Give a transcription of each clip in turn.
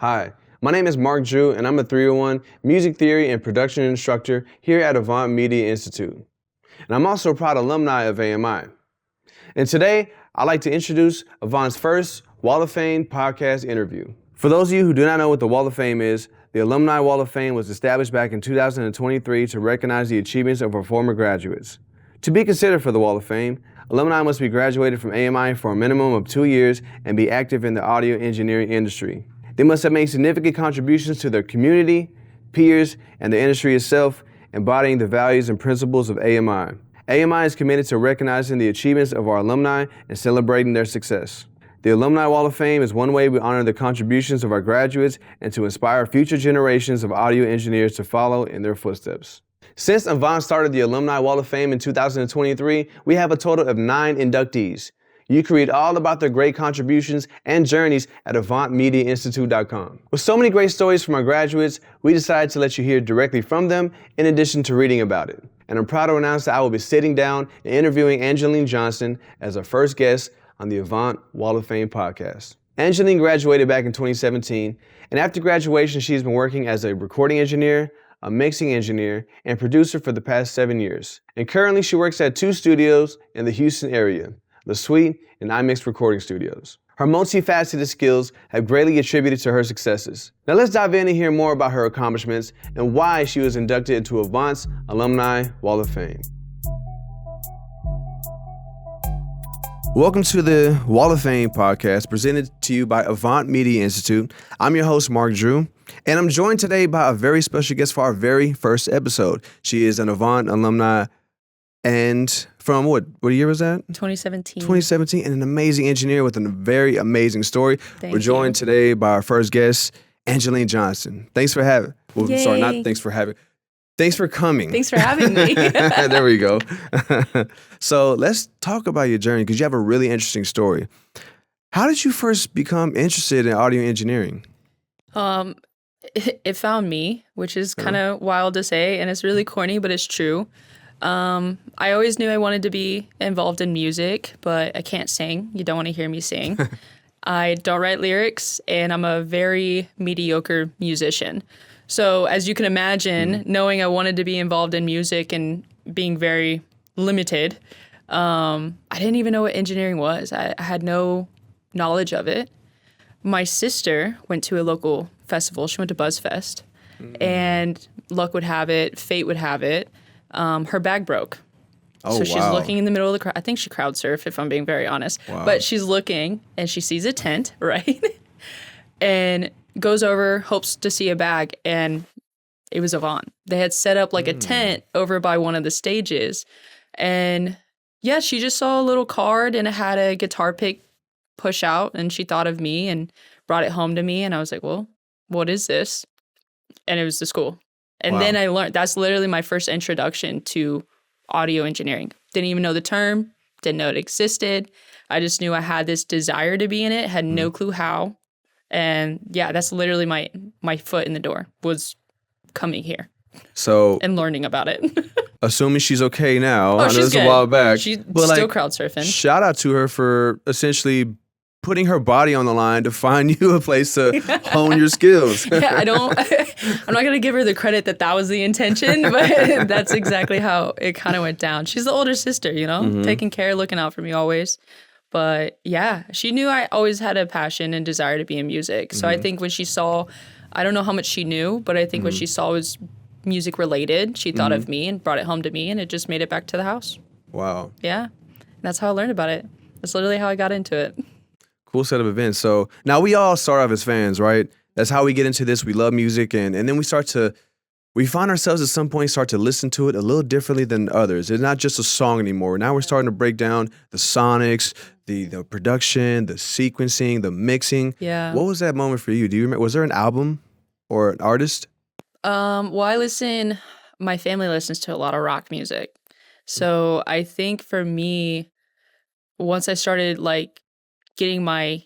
Hi, my name is Mark Drew, and I'm a 301 music theory and production instructor here at Avant Media Institute. And I'm also a proud alumni of AMI. And today, I'd like to introduce Avant's first Wall of Fame podcast interview. For those of you who do not know what the Wall of Fame is, the Alumni Wall of Fame was established back in 2023 to recognize the achievements of our former graduates. To be considered for the Wall of Fame, alumni must be graduated from AMI for a minimum of 2 years and be active in the audio engineering industry. They must have made significant contributions to their community, peers, and the industry itself, embodying the values and principles of AMI. AMI is committed to recognizing the achievements of our alumni and celebrating their success. The Alumni Wall of Fame is one way we honor the contributions of our graduates and to inspire future generations of audio engineers to follow in their footsteps. Since Avant started the Alumni Wall of Fame in 2023, we have a total of 9 inductees. You can read all about their great contributions and journeys at AvantMediaInstitute.com. With so many great stories from our graduates, we decided to let you hear directly from them in addition to reading about it. And I'm proud to announce that I will be sitting down and interviewing Angeline Johnson as our first guest on the Avant Wall of Fame podcast. Angeline graduated back in 2017, and after graduation, she's been working as a recording engineer, a mixing engineer, and producer for the past 7 years. And currently, she works at 2 studios in the Houston area, The Suite and iMix Recording Studios. Her multifaceted skills have greatly attributed to her successes. Now let's dive in and hear more about her accomplishments and why she was inducted into Avant's Alumni Wall of Fame. Welcome to the Wall of Fame podcast presented to you by Avant Media Institute. I'm your host, Mark Drew, and I'm joined today by a very special guest for our very first episode. She is an Avant alumni and from what year was that? 2017. 2017, and an amazing engineer with a very amazing story. We're joined today by our first guest, Angeline Johnson. Thanks for having. Well, Yay. sorry, not thanks for having. Thanks for coming. Thanks for having me. There we go. So let's talk about your journey because you have a really interesting story. How did you first become interested in audio engineering? It found me, which is kind of wild to say, and it's really corny, but it's true. I always knew I wanted to be involved in music, but I can't sing. You don't want to hear me sing. I don't write lyrics, and I'm a very mediocre musician. So as you can imagine, knowing I wanted to be involved in music and being very limited, I didn't even know what engineering was. I had no knowledge of it. My sister went to a local festival. She went to BuzzFest, and luck would have it, fate would have it. Her bag broke. Oh, so she's looking in the middle of the crowd. I think she crowd surfed, if I'm being very honest. Wow. But she's looking, and she sees a tent, right? And goes over, hopes to see a bag, and it was Avant. They had set up like a tent over by one of the stages. And yeah, she just saw a little card, and it had a guitar pick push out, and she thought of me and brought it home to me. And I was like, well, what is this? And it was the school. And then I learned, that's literally my first introduction to audio engineering. Didn't even know the term, didn't know it existed. I just knew I had this desire to be in it, had no clue how. And yeah, that's literally my foot in the door, was coming here. So and learning about it. Assuming she's okay now. Oh, I know she's this good. a while back. She's but still crowd surfing. Shout out to her for essentially putting her body on the line to find you a place to hone your skills. Yeah, I'm not going to give her the credit that was the intention, but that's exactly how it kind of went down. She's the older sister, taking care, looking out for me always. But yeah, she knew I always had a passion and desire to be in music. So I think when she saw, I don't know how much she knew, but I think what she saw was music related. She thought of me and brought it home to me, and it just made it back to the house. Wow. Yeah. And that's how I learned about it. That's literally how I got into it. Cool set of events. So now we all start off as fans, right? That's how we get into this. We love music, and then we find ourselves at some point start to listen to it a little differently than others. It's not just a song anymore. Now we're starting to break down the sonics, the production, the sequencing, the mixing. Yeah. What was that moment for you? Do you remember? Was there an album or an artist? Well, my family listens to a lot of rock music. So I think for me, once I started getting my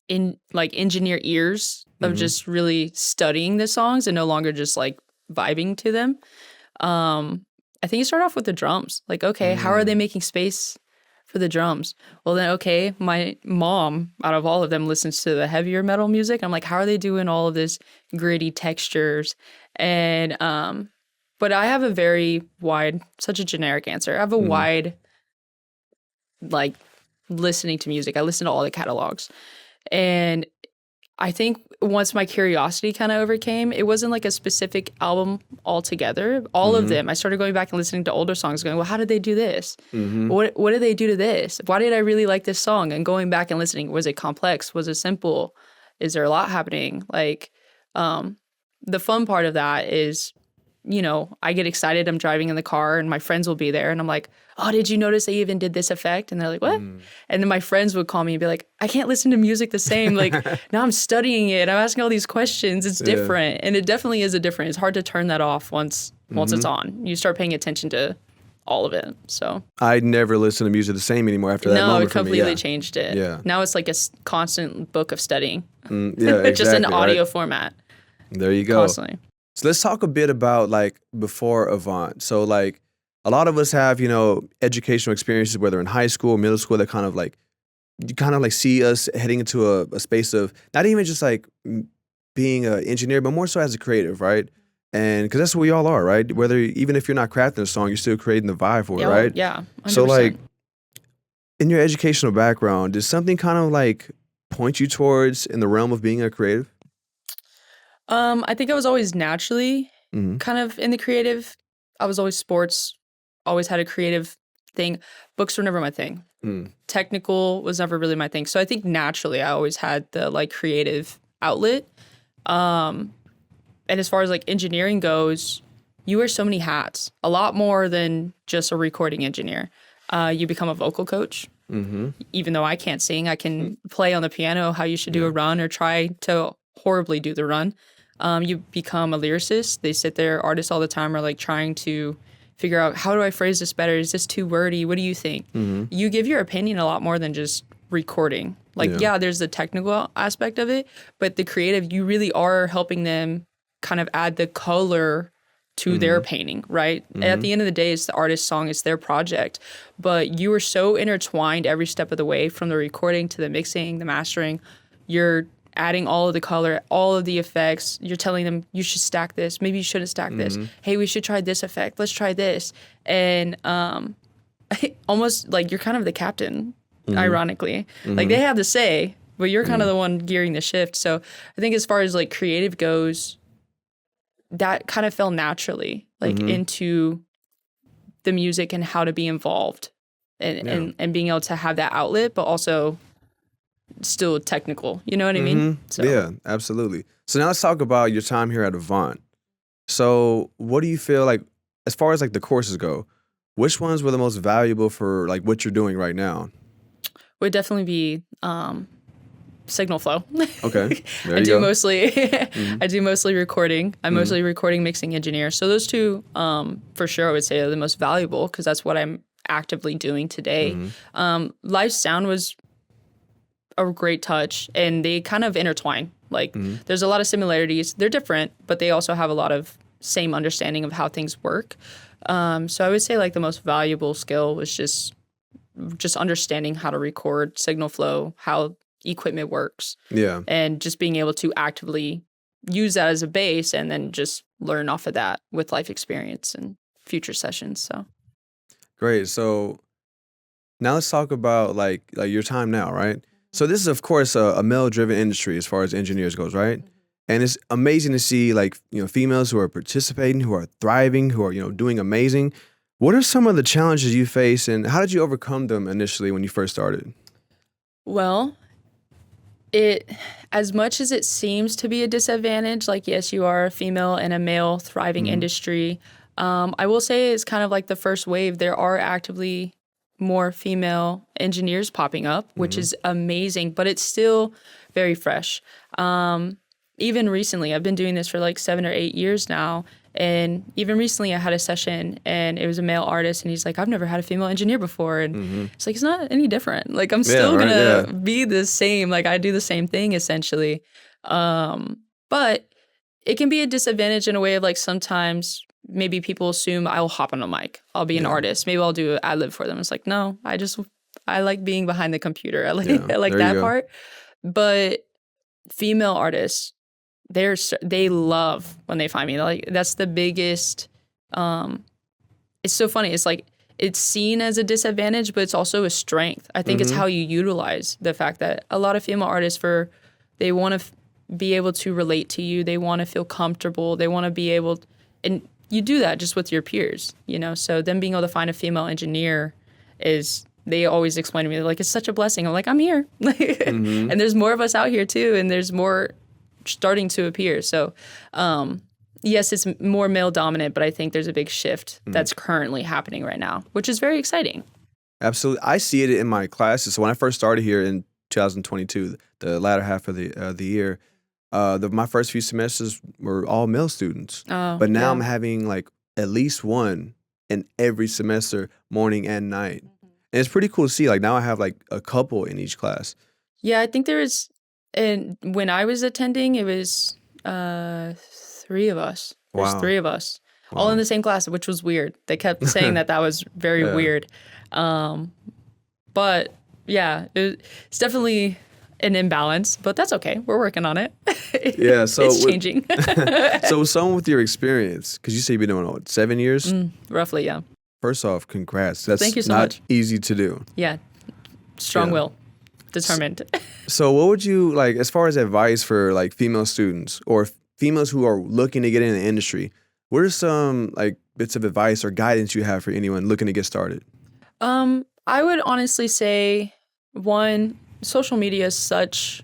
engineer ears of just really studying the songs and no longer just vibing to them, I think you start off with the drums. Okay, how are they making space for the drums. Well, then, okay, my mom, out of all of them, listens to the heavier metal music. I'm like, how are they doing all of this gritty textures? And, but I have a very wide, such a generic answer. I have a wide, like, listening to music. I listen to all the catalogs. And I think once my curiosity kind of overcame, it wasn't like a specific album altogether. All of them, I started going back and listening to older songs going, well, how did they do this? What did they do to this? Why did I really like this song? And going back and listening, was it complex? Was it simple? Is there a lot happening? Like, the fun part of that is, you know, I get excited. I'm driving in the car and my friends will be there. And I'm like, oh, did you notice they even did this effect? And they're like, what? And then my friends would call me and be like, I can't listen to music the same. Like, now I'm studying it. I'm asking all these questions. It's different. And it definitely is a different. It's hard to turn that off once it's on. You start paying attention to all of it. So I never listen to music the same anymore after that no, moment it completely for me. changed it. Yeah. Now it's like a constant book of studying. Yeah, exactly, Just in audio right? format. There you go. Constantly. So let's talk a bit about like before Avant. So like a lot of us have, you know, educational experiences, whether in high school, middle school, that kind of like, you kind of like see us heading into a space of not even just like being an engineer, but more so as a creative, right? And because that's what we all are, right? Whether, even if you're not crafting a song, you're still creating the vibe for it, right? Yeah. 100%. So like in your educational background, did something kind of like point you towards in the realm of being a creative? I think I was always naturally kind of in the creative. I was always sports, always had a creative thing. Books were never my thing. Technical was never really my thing. So I think naturally I always had the like creative outlet. And as far as like engineering goes, you wear so many hats, a lot more than just a recording engineer. You become a vocal coach. Even though I can't sing, I can play on the piano how you should do a run or try to horribly do the run. You become a lyricist. They sit there, artists all the time are like trying to figure out, how do I phrase this better? Is this too wordy? What do you think? You give your opinion a lot more than just recording. Like, yeah, there's the technical aspect of it, but the creative, you really are helping them kind of add the color to their painting, right? At the end of the day, it's the artist's song, it's their project. But you are so intertwined every step of the way, from the recording to the mixing, the mastering. You're adding all of the color, all of the effects. You're telling them, you should stack this. Maybe you shouldn't stack this. Hey, we should try this effect. Let's try this. And almost like you're kind of the captain, ironically. Like they have the say, but you're kind of the one gearing the shift. So I think as far as like creative goes, that kind of fell naturally like into the music and how to be involved and being able to have that outlet, but also still technical. You know what I mean? So. Yeah, absolutely. So now let's talk about your time here at Avant. So what do you feel like, as far as like the courses go, which ones were the most valuable for like what you're doing right now? Would definitely be signal flow. Okay. There I you do go. mostly I do mostly recording. I'm mostly recording, mixing engineer. So those two for sure I would say are the most valuable, because that's what I'm actively doing today. Live sound was a great touch, and they kind of intertwine. Like there's a lot of similarities. They're different, but they also have a lot of same understanding of how things work. So I would say like the most valuable skill was just understanding how to record, signal flow, how equipment works. Yeah. And just being able to actively use that as a base and then just learn off of that with life experience and future sessions. So Great. So now let's talk about like your time now, right? So this is of course a male-driven industry as far as engineers goes, right? And it's amazing to see like, you know, females who are participating, who are thriving, who are, you know, doing amazing. What are some of the challenges you face, and how did you overcome them initially when you first started? well, it, as much as it seems to be a disadvantage, like yes, you are a female in a male thriving industry. I will say it's kind of like the first wave. There are actively more female engineers popping up, which is amazing, but it's still very fresh. Even recently, I've been doing this for like 7 or 8 years now. And even recently I had a session and it was a male artist and he's like, I've never had a female engineer before. And it's like, it's not any different. Like I'm still right, gonna be the same. Like I do the same thing essentially. But it can be a disadvantage in a way of like sometimes maybe people assume I'll hop on a mic. I'll be an artist. Maybe I'll do an ad lib for them. It's like, no, I like being behind the computer. I like Yeah, I like there you that go. part. But female artists, they love when they find me. Like that's the biggest. It's so funny. It's like it's seen as a disadvantage, but it's also a strength. I think it's how you utilize the fact that a lot of female artists they want to be able to relate to you. They want to feel comfortable. They want to be able, and you do that just with your peers, you know. So them being able to find a female engineer they always explain to me, they're like, it's such a blessing. I'm like, I'm here. And there's more of us out here too, and there's more starting to appear. So yes, it's more male dominant, but I think there's a big shift that's currently happening right now, which is very exciting. Absolutely. I see it in my classes. So when I first started here in 2022, the latter half of the year, my first few semesters were all male students. Oh, But now yeah. I'm having like at least one in every semester, morning and night. And it's pretty cool to see. Like now I have like a couple in each class. Yeah, I think there is, and when I was attending, it was 3 of us. There's Wow. 3 of us, all in the same class, which was weird. They kept saying that was very Yeah. weird. But yeah, it's definitely an imbalance, but that's okay. We're working on it. Yeah, so it's changing. So someone with your experience, because you say you've been doing what, 7 years? Roughly, yeah. First off, congrats. That's Thank you so not much. easy to do. Yeah. Strong Yeah. will. Determined. So what would you like as far as advice for like female students or females who are looking to get in the industry? What are some like bits of advice or guidance you have for anyone looking to get started? I would honestly say, one, social media is such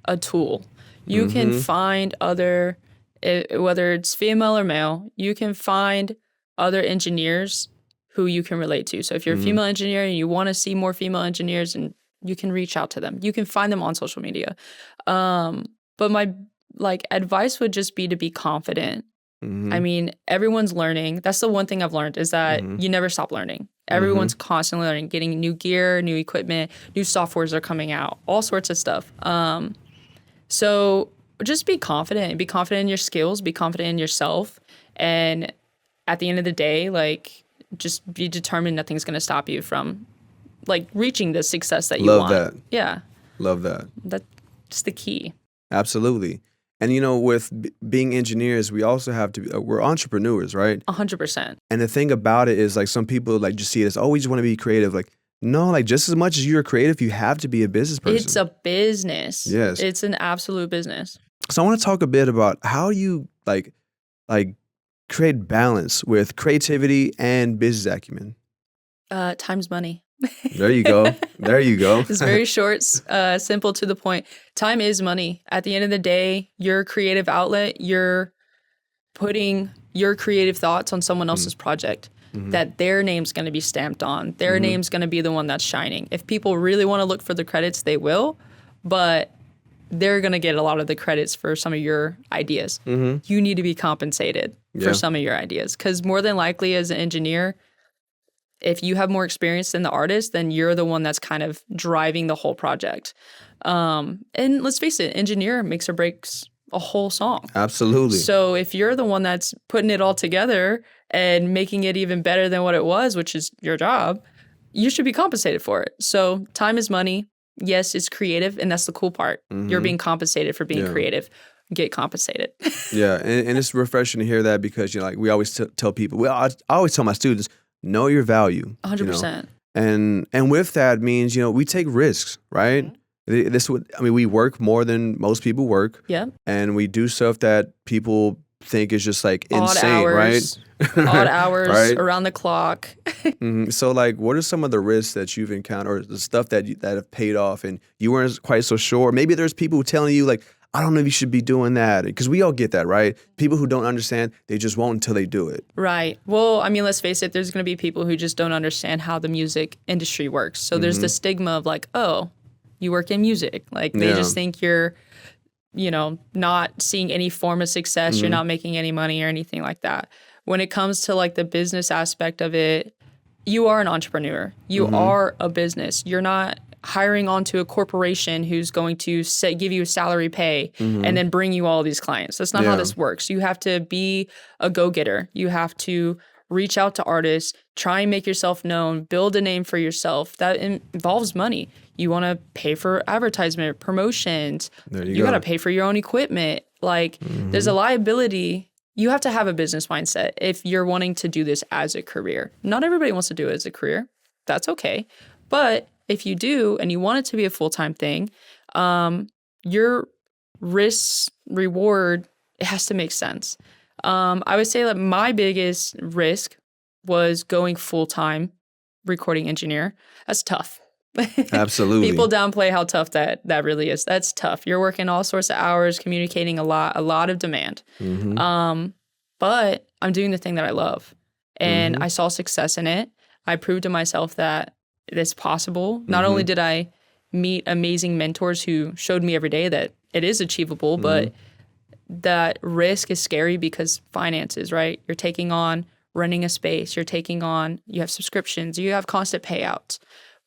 a tool. You can find whether it's female or male, you can find other engineers who you can relate to. So if you're a female engineer and you want to see more female engineers, and you can reach out to them. You can find them on social media. But my advice would just be to be confident. I mean, everyone's learning. That's the one thing I've learned is that you never stop learning. Everyone's constantly learning, getting new gear, new equipment, new softwares are coming out, all sorts of stuff. So just be confident. Be confident in your skills. Be confident in yourself. And at the end of the day, like, just be determined nothing's going to stop you from, like, reaching the success that you Love want. that. Yeah. Love that. That's the key. Absolutely. And you know, with being engineers, we also have to be, we're entrepreneurs, right? 100%. And the thing about it is like some people like just see it as, oh, we just want to be creative. Like, no, like just as much as you're creative, you have to be a business person. It's a business. Yes. It's an absolute business. So I want to talk a bit about how you like create balance with creativity and business acumen. Time's money. There you go. There you go. It's very short, simple, to the point. Time is money. At the end of the day, your creative outlet, you're putting your creative thoughts on someone else's project that their name's going to be stamped on. Their name's going to be the one that's shining. If people really want to look for the credits, they will, but they're going to get a lot of the credits for some of your ideas. You need to be compensated for some of your ideas, because more than likely as an engineer, if you have more experience than the artist, then you're the one that's kind of driving the whole project. And let's face it, engineer makes or breaks a whole song. Absolutely. So if you're the one that's putting it all together and making it even better than what it was, which is your job, you should be compensated for it. So time is money. Yes, it's creative, and that's the cool part. You're being compensated for being creative. Get compensated. Yeah, and it's refreshing to hear that, because you know, like we always tell people, I always tell my students, know your value. 100%. And with that means, you know, we take risks, right? We work more than most people work. Yeah. And we do stuff that people think is just like insane, Odd hours, right? Odd hours, Right? around the clock. So like, what are some of the risks that you've encountered, or the stuff that have paid off and you weren't quite so sure? Maybe there's people telling you like, I don't know if you should be doing that, because we all get that, right? People who don't understand, they just won't until they do it. Right. Well, I mean, let's face it, there's going to be people who just don't understand how the music industry works. So there's the stigma of like, oh, you work in music. Like they just think you're, you know, not seeing any form of success. You're not making any money or anything like that. When it comes to like the business aspect of it, you are an entrepreneur. You are a business. You're not hiring onto a corporation who's going to give you a salary pay and then bring you all these clients. That's not how this works. You have to be a go-getter. You have to reach out to artists, try and make yourself known, build a name for yourself. That involves money. You want to pay for advertisement, promotions. You got to pay for your own equipment. Like there's a liability. You have to have a business mindset if you're wanting to do this as a career. Not everybody wants to do it as a career. That's okay. But if you do and you want it to be a full-time thing, your risk reward, it has to make sense. I would say that my biggest risk was going full-time recording engineer. That's tough. Absolutely. People downplay how tough that really is. That's tough. You're working all sorts of hours, communicating a lot of demand. But I'm doing the thing that I love. And I saw success in it. I proved to myself that it's possible. Not only did I meet amazing mentors who showed me every day that it is achievable, but that risk is scary because finances, right? You're taking on renting a space. You have subscriptions. You have constant payouts.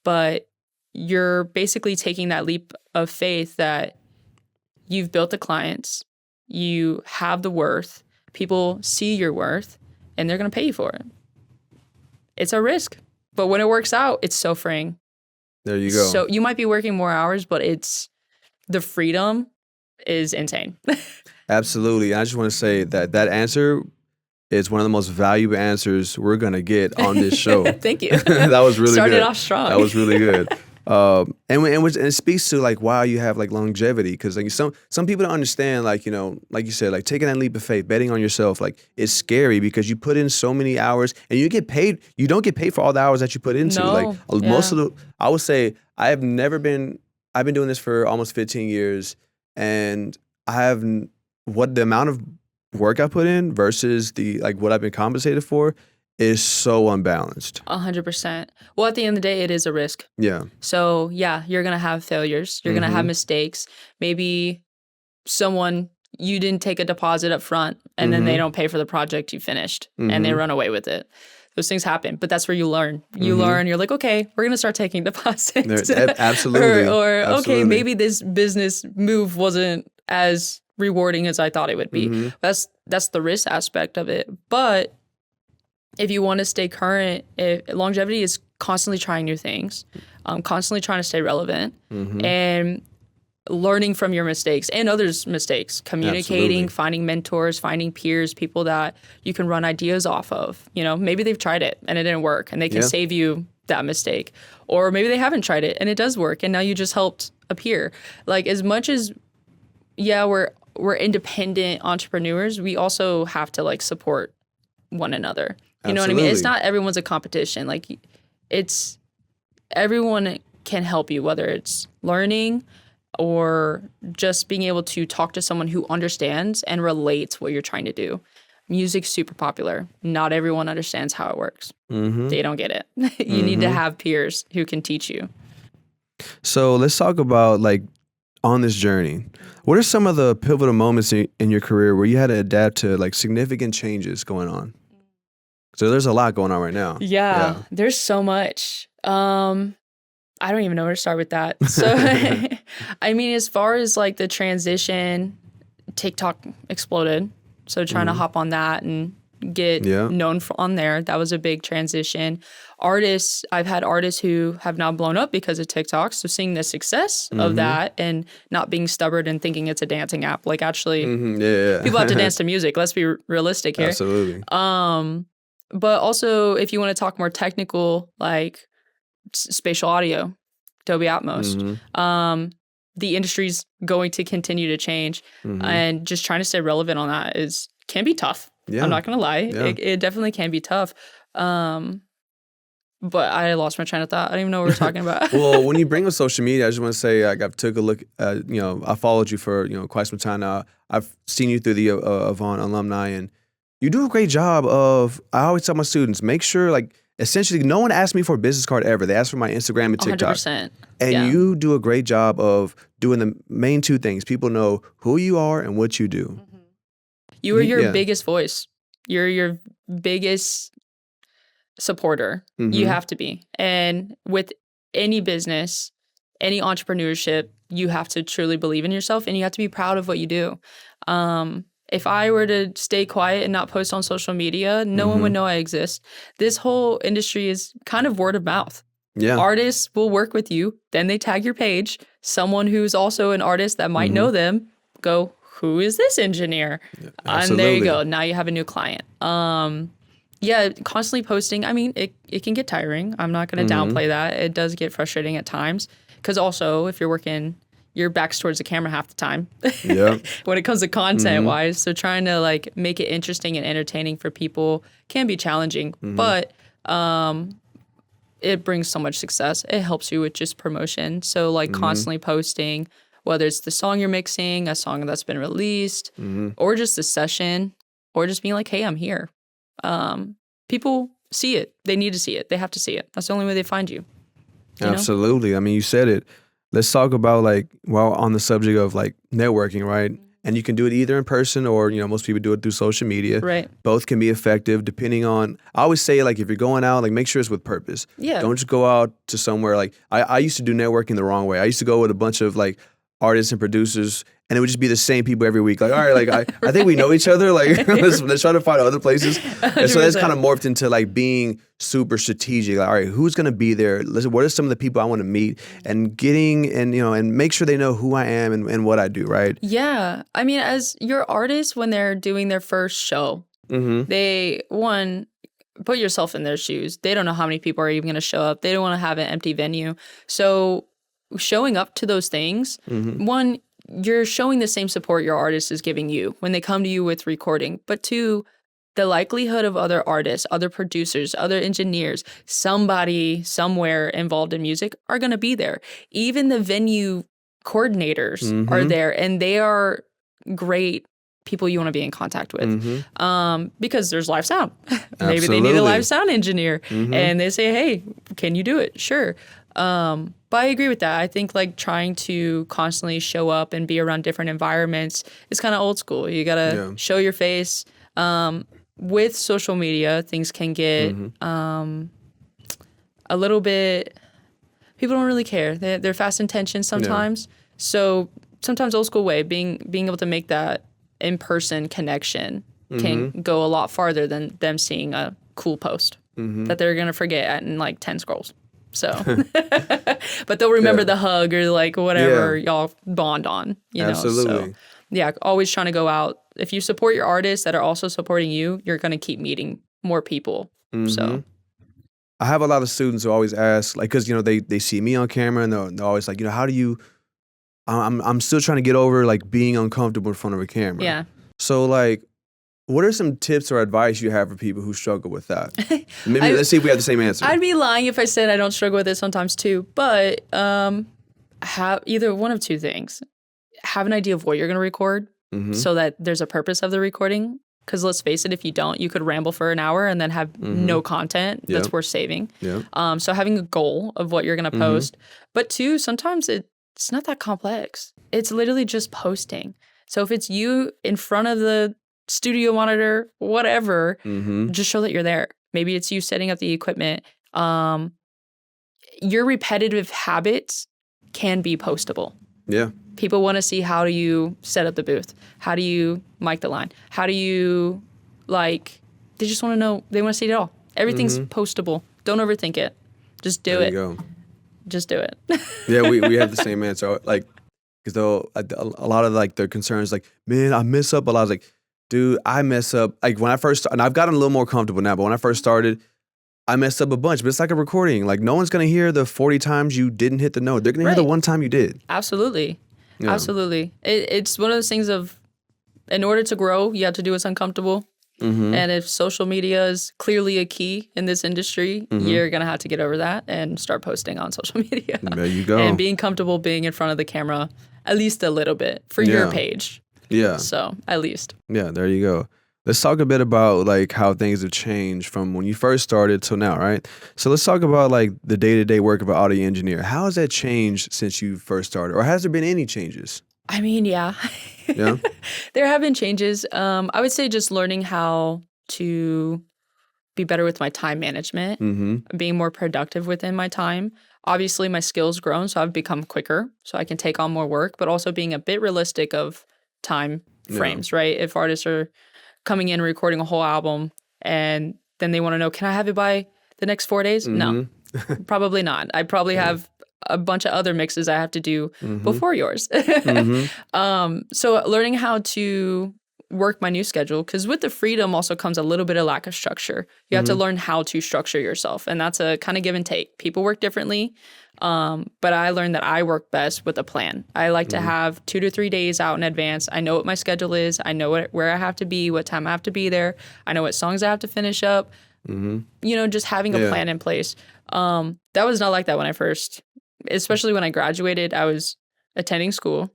But you're basically taking that leap of faith that you've built the clients, you have the worth, people see your worth, and they're going to pay you for it. It's a risk. But when it works out, it's so freeing. There you go. So you might be working more hours, but the freedom is insane. Absolutely. I just want to say that answer is one of the most valuable answers we're going to get on this show. Thank you. That was really Started good. off strong. That was really good. And it speaks to like why you have like longevity, because like some people don't understand, like, you know, like you said, like taking that leap of faith, betting on yourself, like it's scary because you put in so many hours and you don't get paid for all the hours that you put into. Most of I would say I've been doing this for almost 15 years, and what the amount of work I put in versus what I've been compensated for is so unbalanced. 100%. Well, at the end of the day, it is a risk. Yeah. So yeah, you're going to have failures. You're going to have mistakes. Maybe you didn't take a deposit up front and then they don't pay for the project you finished and they run away with it. Those things happen, but that's where you learn. You learn, you're like, okay, we're going to start taking deposits. Absolutely. or Absolutely. Okay, maybe this business move wasn't as rewarding as I thought it would be. That's the risk aspect of it. But if you want to stay current, longevity is constantly trying new things, constantly trying to stay relevant, and learning from your mistakes and others' mistakes, communicating, finding mentors, finding peers, people that you can run ideas off of. You know, maybe they've tried it and it didn't work and they can save you that mistake. Or maybe they haven't tried it and it does work and now you just helped a peer. Like, as much as, we're independent entrepreneurs, we also have to like support one another. You know what I mean? It's not everyone's a competition. Like, everyone can help you, whether it's learning or just being able to talk to someone who understands and relates what you're trying to do. Music's super popular. Not everyone understands how it works. They don't get it. You need to have peers who can teach you. So let's talk about, like, on this journey, what are some of the pivotal moments in your career where you had to adapt to like significant changes going on? So there's a lot going on right now. Yeah. There's so much. I don't even know where to start with that. So, I mean, as far as like the transition, TikTok exploded. So trying to hop on that and get known on there, that was a big transition. Artists, I've had artists who have now blown up because of TikTok. So seeing the success of that and not being stubborn and thinking it's a dancing app, like actually people have to dance to music. Let's be realistic here. Absolutely. But also if you want to talk more technical, like spatial audio, Dolby Atmos, the industry's going to continue to change, and just trying to stay relevant on that can be tough. I'm not going to lie. It definitely can be tough. But I lost my train of thought. I don't even know what we're talking about. Well, when you bring up social media, I just want to say, like, I've took a look, I followed you for, quite some time now. I've seen you through the Avant Alumni, and you do a great job I always tell my students, make sure, like, essentially, no one asked me for a business card ever. They asked for my Instagram and TikTok. 100%. And you do a great job of doing the main two things. People know who you are and what you do. You are your biggest voice. You're your biggest supporter. You have to be. And with any business, any entrepreneurship, you have to truly believe in yourself and you have to be proud of what you do. If I were to stay quiet and not post on social media, no one would know I exist. This whole industry is kind of word of mouth. Yeah. Artists will work with you, then they tag your page. Someone who's also an artist that might know them go, who is this engineer? And there you go. Now you have a new client. Yeah, constantly posting. I mean, it can get tiring. I'm not going to downplay that. It does get frustrating at times. Because also, if you're working, your back's towards the camera half the time. Yeah. When it comes to content wise. So trying to like make it interesting and entertaining for people can be challenging. But it brings so much success. It helps you with just promotion. So like constantly posting, whether it's the song you're mixing, a song that's been released, or just a session, or just being like, hey, I'm here. People see it. They need to see it. They have to see it. That's the only way they find you. Absolutely. I mean, you said it. Let's talk about like, well, on the subject of like networking, right? And you can do it either in person or, most people do it through social media. Right. Both can be effective depending on, I always say like if you're going out, like make sure it's with purpose. Yeah. Don't just go out to somewhere like, I used to do networking the wrong way. I used to go with a bunch of like artists and producers and it would just be the same people every week. Like, all right, like I think we know each other. Like let's try to find other places. And so that's kind of morphed into like being super strategic. Like, all right, who's gonna be there? Listen, what are some of the people I want to meet? And getting and make sure they know who I am and what I do, right? Yeah. I mean, as your artist, when they're doing their first show, they put yourself in their shoes. They don't know how many people are even gonna show up. They don't want to have an empty venue. So showing up to those things, one, you're showing the same support your artist is giving you when they come to you with recording. But two, the likelihood of other artists, other producers, other engineers, somebody somewhere involved in music are going to be there. Even the venue coordinators are there, and they are great people you want to be in contact with because there's live sound. Maybe they need a live sound engineer and they say, hey, can you do it? Sure. But I agree with that. I think like trying to constantly show up and be around different environments is kind of old school. You got to show your face. With social media, things can get a little bit, people don't really care. They're fast intentions sometimes. So sometimes old school way, being able to make that in-person connection can go a lot farther than them seeing a cool post that they're going to forget in like 10 scrolls. So, but they'll remember the hug or like whatever y'all bond on, Absolutely. So, yeah, always trying to go out. If you support your artists that are also supporting you, you're going to keep meeting more people. So, I have a lot of students who always ask, like, because they see me on camera and they're always like, how do you? I'm still trying to get over like being uncomfortable in front of a camera. Yeah. So like, what are some tips or advice you have for people who struggle with that? Maybe let's see if we have the same answer. I'd be lying if I said I don't struggle with it sometimes too. But have either one of two things. Have an idea of what you're going to record so that there's a purpose of the recording. Because let's face it, if you don't, you could ramble for an hour and then have no content that's worth saving. Yeah. So having a goal of what you're going to post. But two, sometimes it's not that complex. It's literally just posting. So if it's you in front of the studio monitor, whatever, just show that you're there. Maybe it's you setting up the equipment. Your repetitive habits can be postable. Yeah. People want to see, how do you set up the booth? How do you mic the line? How do you, they just want to know, they want to see it all. Everything's postable. Don't overthink it. Just do it. There you go. Just do it. Yeah, we have the same answer. Like, because a lot of like their concerns, like, man, I mess up a lot. I was like, dude, I mess up. Like when I first, and I've gotten a little more comfortable now, but when I first started, I messed up a bunch. But it's like a recording. Like no one's going to hear the 40 times you didn't hit the note. They're going to hear the one time you did. Absolutely. Yeah. Absolutely. It's one of those things of, in order to grow, you have to do what's uncomfortable. And if social media is clearly a key in this industry, you're going to have to get over that and start posting on social media. There you go. And being comfortable being in front of the camera at least a little bit for your page. Yeah. So at least. Yeah, there you go. Let's talk a bit about like how things have changed from when you first started till now, right? So let's talk about like the day-to-day work of an audio engineer. How has that changed since you first started, or has there been any changes? I mean, yeah. Yeah. There have been changes. I would say just learning how to be better with my time management, being more productive within my time. Obviously, my skills grown, so I've become quicker, so I can take on more work, but also being a bit realistic of time frames, right? If artists are coming in recording a whole album and then they want to know, can I have it by the next 4 days? No, probably not. I probably have a bunch of other mixes I have to do before yours. So learning how to work my new schedule, because with the freedom also comes a little bit of lack of structure. You have to learn how to structure yourself, and that's a kind of give and take. People work differently, but I learned that I work best with a plan. I like to have 2 to 3 days out in advance. I know what my schedule is. I know where I have to be, what time I have to be there. I know what songs I have to finish up. You know, just having a plan in place. That was not like that when I first, especially when I graduated. I was attending school,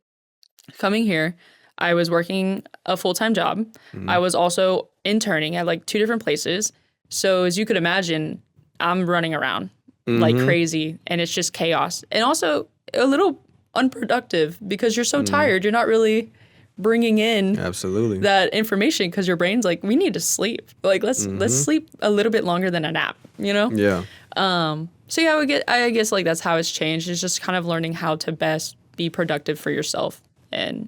coming here. I was working a full-time job. I was also interning at like 2 different places. So as you could imagine, I'm running around like crazy, and it's just chaos. And also a little unproductive because you're so tired. You're not really bringing in that information because your brain's like, we need to sleep. Like let's sleep a little bit longer than a nap, you know? Yeah. So yeah, I guess like that's how it's changed. It's just kind of learning how to best be productive for yourself and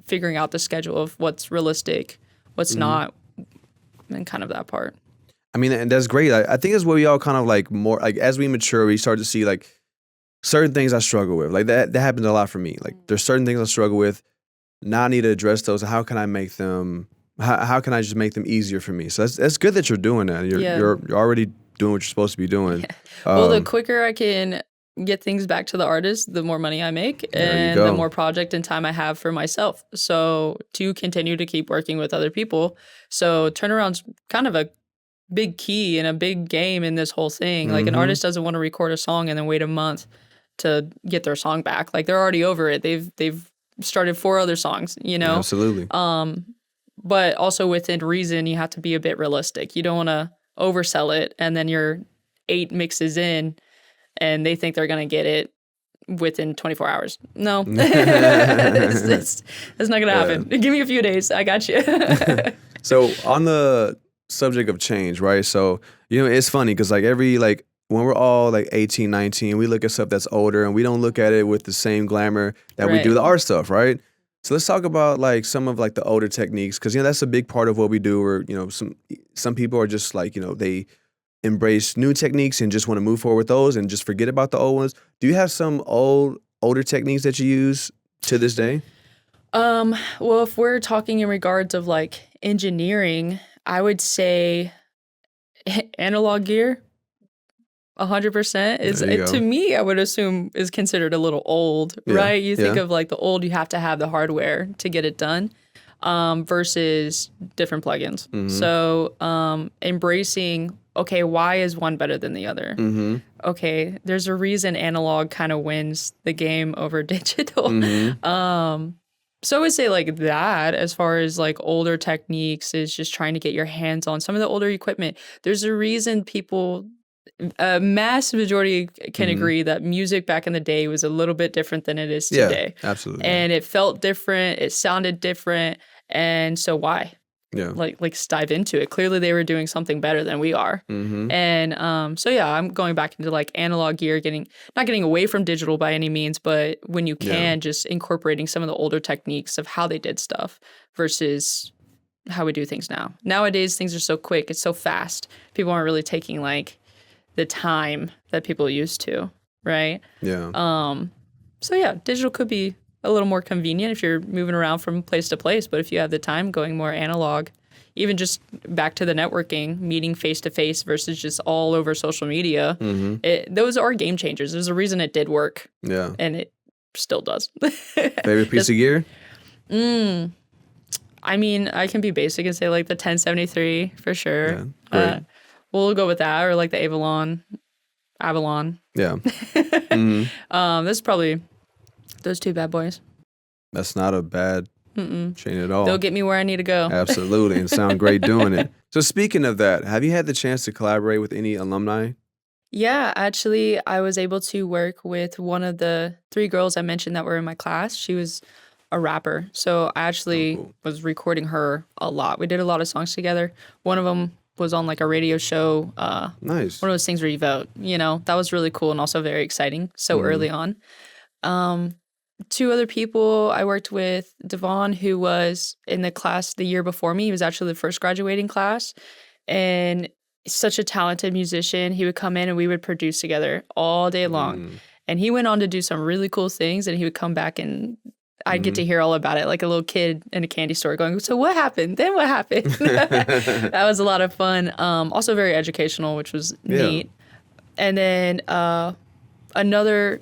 figuring out the schedule of what's realistic, what's not, and kind of that part. I mean, and that's great. I think that's what we all kind of like more, like as we mature, we start to see like certain things I struggle with. Like that happens a lot for me. Like there's certain things I struggle with. Now I need to address those. How can I make them, how can I just make them easier for me? So that's good that you're doing that. You're already doing what you're supposed to be doing. Yeah. Well, the quicker I can get things back to the artist, the more money I make and the more project and time I have for myself. So to continue to keep working with other people. So turnaround's kind of a big key and a big game in this whole thing. Like an artist doesn't want to record a song and then wait a month to get their song back. Like they're already over it. They've started 4 other songs, you know? Absolutely. But also within reason, you have to be a bit realistic. You don't want to oversell it and then you're 8 mixes in and they think they're going to get it within 24 hours. No, it's not going to happen. Give me a few days. I got you. So on the subject of change, right? So, you know, it's funny because like when we're all like 18, 19, we look at stuff that's older and we don't look at it with the same glamour that we do the art stuff, right? So let's talk about like some of like the older techniques because, you know, that's a big part of what we do where, you know, some people are just like, you know, they embrace new techniques and just want to move forward with those and just forget about the old ones. Do you have some older techniques that you use to this day? Well, if we're talking in regards of like engineering, I would say analog gear, 100% is to me, I would assume is considered a little old, right? You think of like the old, you have to have the hardware to get it done, versus different plugins. So, embracing, okay, why is one better than the other? Okay, there's a reason analog kind of wins the game over digital. So I would say like that as far as like older techniques is just trying to get your hands on some of the older equipment. There's a reason people, a mass majority can agree that music back in the day was a little bit different than it is today. Yeah, absolutely. And it felt different. It sounded different. And so why? Yeah. Like let's dive into it. Clearly they were doing something better than we are. And so yeah, I'm going back into like analog gear, not getting away from digital by any means, but when you can, just incorporating some of the older techniques of how they did stuff versus how we do things now. Nowadays things are so quick, it's so fast. People aren't really taking like the time that people used to, right? Yeah. So yeah, digital could be a little more convenient if you're moving around from place to place. But if you have the time, going more analog, even just back to the networking, meeting face to face versus just all over social media, those are game changers. There's a reason it did work. Yeah. And it still does. Favorite piece of gear? I mean, I can be basic and say like the 1073 for sure. Yeah, we'll go with that, or like the Avalon. Yeah. This is probably those 2 bad boys. That's not a bad chain at all. They'll get me where I need to go. Absolutely, and sound great doing it. So speaking of that, have you had the chance to collaborate with any alumni? Yeah, actually, I was able to work with one of the 3 girls I mentioned that were in my class. She was a rapper. So I actually was recording her a lot. We did a lot of songs together. One of them was on like a radio show. Nice. One of those things where you vote, you know, that was really cool and also very exciting so early on. two other people. I worked with Devon, who was in the class the year before me. He was actually the first graduating class, and such a talented musician. He would come in and we would produce together all day long. And he went on to do some really cool things, and he would come back and I'd get to hear all about it, like a little kid in a candy store going, so what happened? Then what happened? That was a lot of fun. Also very educational, which was neat. And then another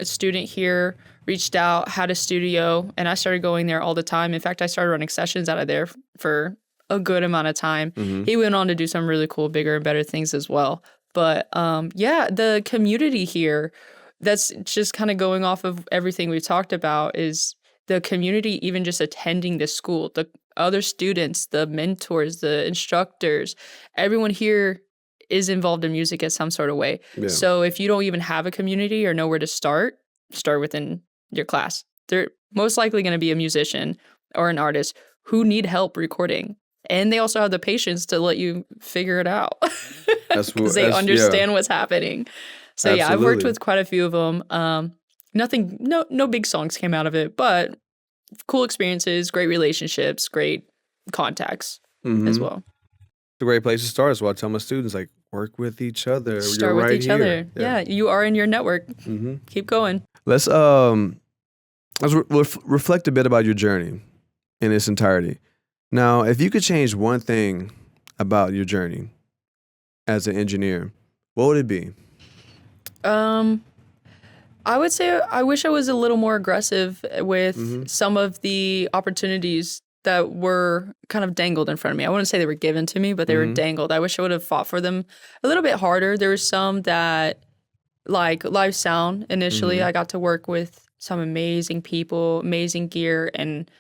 student here reached out, had a studio, and I started going there all the time. In fact, I started running sessions out of there for a good amount of time. He went on to do some really cool, bigger and better things as well. But yeah, the community here, that's just kind of going off of everything we've talked about, is the community, even just attending this school, the other students, the mentors, the instructors, everyone here is involved in music in some sort of way. Yeah. So if you don't even have a community or know where to start within your class. They're most likely going to be a musician or an artist who need help recording. And they also have the patience to let you figure it out because they understand what's happening. So Absolutely. Yeah, I've worked with quite a few of them. No big songs came out of it, but cool experiences, great relationships, great contacts as well. It's a great place to start. So I tell my students, like, work with each other. Start with each other. Yeah, you are in your network. Keep going. Let's reflect a bit about your journey in its entirety. Now, if you could change one thing about your journey as an engineer, what would it be? I would say I wish I was a little more aggressive with some of the opportunities that were kind of dangled in front of me. I wouldn't say they were given to me, but they were dangled. I wish I would have fought for them a little bit harder. There were some that, like live sound, initially, I got to work with some amazing people, amazing gear, and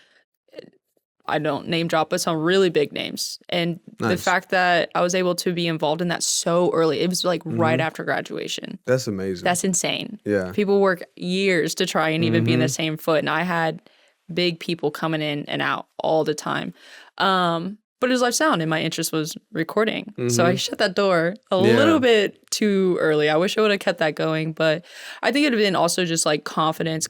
I don't name drop, but some really big names. And the fact that I was able to be involved in that so early, it was like right after graduation. That's amazing. That's insane. Yeah. People work years to try and even be in the same foot. And I had big people coming in and out all the time. But it was live sound and my interest was recording. So I shut that door a little bit too early. I wish I would have kept that going. But I think it would have been also just like confidence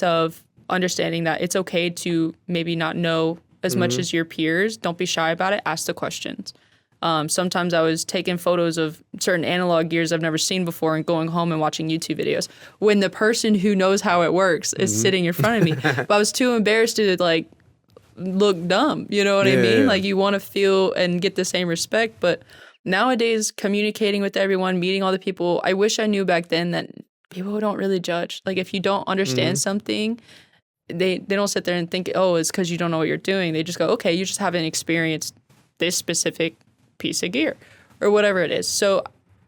of understanding that it's okay to maybe not know as much as your peers. Don't be shy about it. Ask the questions. Sometimes I was taking photos of certain analog gears I've never seen before and going home and watching YouTube videos when the person who knows how it works is sitting in front of me. But I was too embarrassed to like look dumb. You know what I mean? Like you want to feel and get the same respect. But nowadays, communicating with everyone, meeting all the people, I wish I knew back then that people don't really judge. Like if you don't understand something, they don't sit there and think, oh, it's because you don't know what you're doing. They just go, okay, you just haven't experienced this specific piece of gear or whatever it is. So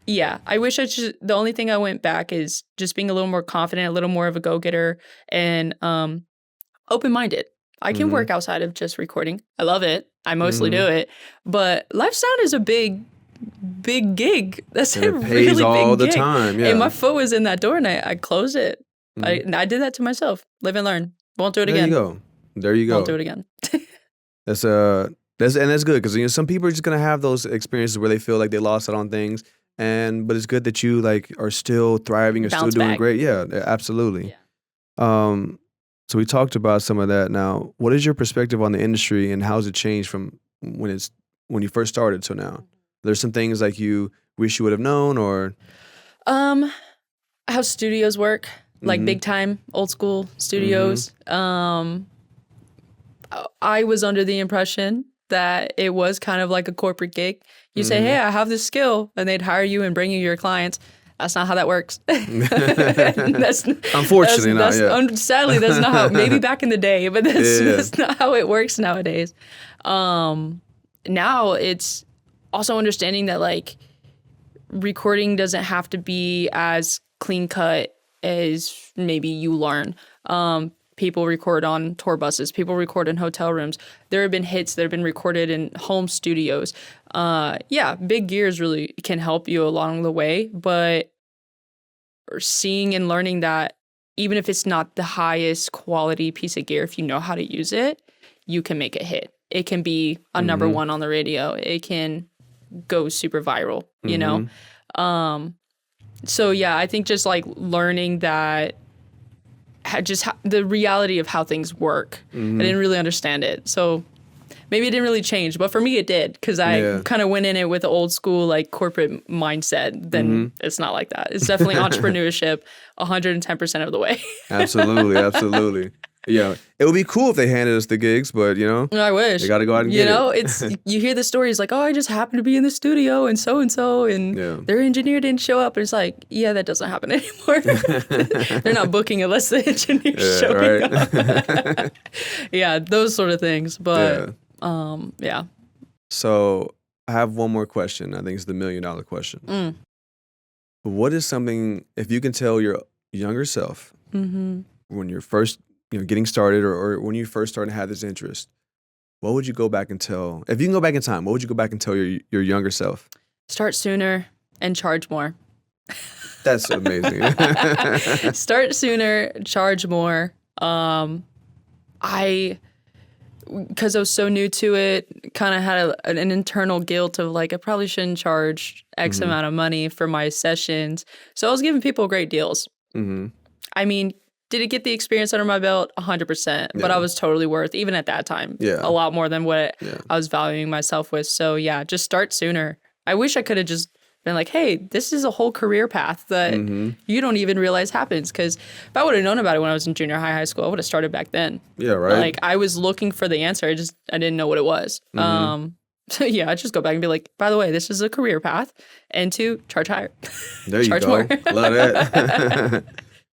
yeah, I wish the only thing I went back is just being a little more confident, a little more of a go-getter, and open-minded. I can work outside of just recording. I love it. I mostly do it. But live sound is a big gig. That's a really big gig. all the time. Yeah. And my foot was in that door and I closed it. I did that to myself. Live and learn. Won't do it again. There you go. Won't do it again. That's good because some people are just gonna have those experiences where they feel like they lost out on things, but it's good that you like are still thriving, you're still doing great. Yeah, absolutely. Yeah. So we talked about some of that. Now, what is your perspective on the industry and how's it changed from when you first started to now? There's some things like you wish you would have known, or how studios work. Like big time old school studios. I was under the impression that it was kind of like a corporate gig. You say, hey, I have this skill, and they'd hire you and bring you your clients. That's not how that works. Unfortunately not. Sadly, that's not how, maybe back in the day, but that's not how it works nowadays. Now it's also understanding that like recording doesn't have to be as clean cut as maybe you learn. People record on tour buses. People record in hotel rooms. There have been hits that have been recorded in home studios. Big gears really can help you along the way, but seeing and learning that even if it's not the highest quality piece of gear, if you know how to use it, you can make a hit. It can be a number one on the radio. It can go super viral, you know? So yeah, I think just like learning that the reality of how things work. I didn't really understand it. So maybe it didn't really change, but for me it did, because I kind of went in it with the old school like corporate mindset. Then it's not like that. It's definitely entrepreneurship 110% of the way. Absolutely. Yeah, it would be cool if they handed us the gigs, but I wish. They got to go out and get it. It's you hear the stories like, oh, I just happened to be in the studio and their engineer didn't show up. And it's like, yeah, that doesn't happen anymore. They're not booking unless the engineer's showing up. Yeah, those sort of things. But yeah. So I have one more question. I think it's the $1 million question. What is something, if you can tell your younger self when you're first getting started or when you first started to have this interest, what would you go back and tell? If you can go back in time, what would you go back and tell your younger self? Start sooner and charge more. That's amazing. Start sooner, charge more. Because I was so new to it, kind of had an internal guilt of like, I probably shouldn't charge X amount of money for my sessions. So I was giving people great deals. I mean, did it get the experience under my belt? 100%. But I was totally worth, even at that time, a lot more than what I was valuing myself with. So yeah, just start sooner. I wish I could have just been like, hey, this is a whole career path that you don't even realize happens. Because if I would have known about it when I was in junior high school, I would have started back then. Yeah, right. Like I was looking for the answer. I didn't know what it was. So yeah, I just go back and be like, by the way, this is a career path. And 2, charge higher. There you charge go. More. Love that.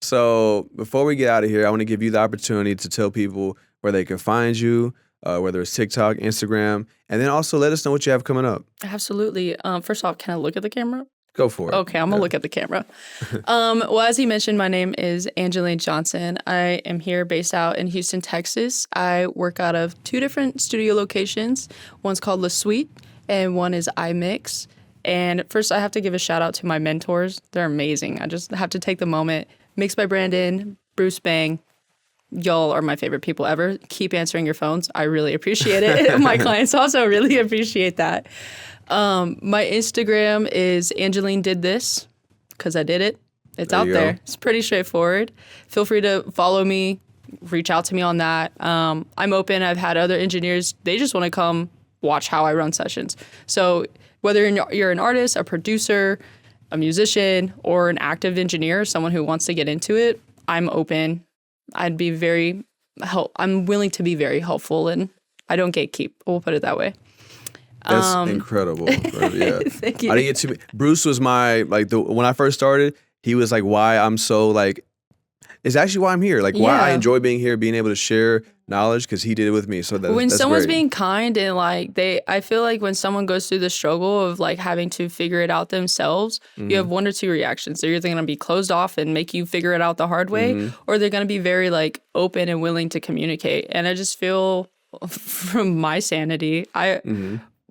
So before we get out of here, I want to give you the opportunity to tell people where they can find you, whether it's TikTok, Instagram, and then also let us know what you have coming up. Absolutely. First off, can I look at the camera? Go for it. Okay, I'm going to look at the camera. Well, as he mentioned, my name is Angeline Johnson. I am here based out in Houston, Texas. I work out of 2 different studio locations. One's called La Suite, and one is iMix. And first, I have to give a shout out to my mentors. They're amazing. I just have to take the moment. Mixed by Brandon, Bruce Bang. Y'all are my favorite people ever. Keep answering your phones. I really appreciate it. My clients also really appreciate that. My Instagram is Angeline did this, because I did it. It's out there. It's pretty straightforward. Feel free to follow me, reach out to me on that. I'm open. I've had other engineers, they just want to come watch how I run sessions. So whether you're an artist, a producer, a musician, or an active engineer, someone who wants to get into it, I'm open. I'm willing to be very helpful, and I don't gatekeep. We'll put it that way. That's incredible. Yeah. Thank you. I didn't get to. Bruce was my when I first started. He was like, why I'm so like. It's actually why I'm here. Like why I enjoy being here, being able to share knowledge, because he did it with me. So when that's someone's great. being kind and like I feel like when someone goes through the struggle of like having to figure it out themselves, you have 1 or 2 reactions. They're either going to be closed off and make you figure it out the hard way, or they're going to be very like open and willing to communicate. And I just feel from my sanity, I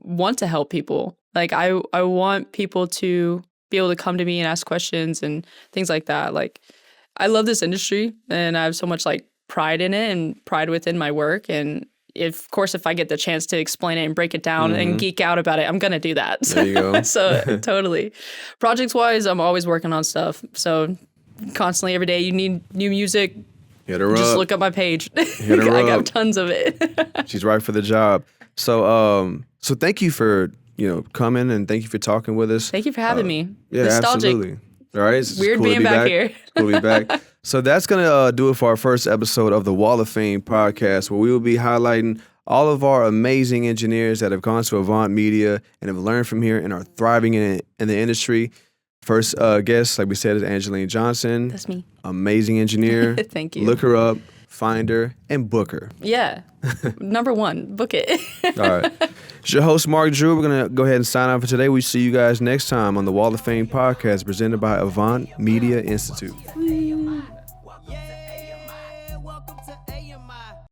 want to help people. Like I want people to be able to come to me and ask questions and things like that. Like I love this industry, and I have so much like pride in it and pride within my work. And of course, if I get the chance to explain it and break it down and geek out about it, I'm going to do that. There you go. So totally. Projects wise, I'm always working on stuff. So constantly every day you need new music. Hit her Just up. look at my page. Hit her I up. got tons of it. She's right for the job. So thank you for coming, and thank you for talking with us. Thank you for having me. Yeah, Nostalgic. absolutely. All right, it's Weird cool to being be back here. It's cool to be back. So that's gonna do it for our first episode of the Wall of Fame podcast, where we will be highlighting all of our amazing engineers that have gone to Avant Media and have learned from here and are thriving in the industry. First guest, like we said, is Angeline Johnson. That's me. Amazing engineer. Thank you. Look her up, find her, and book her. Yeah. Number 1, book it. All right. It's your host, Mark Drew. We're going to go ahead and sign off for today. We see you guys next time on the Wall of Fame podcast presented by Avant Media Institute.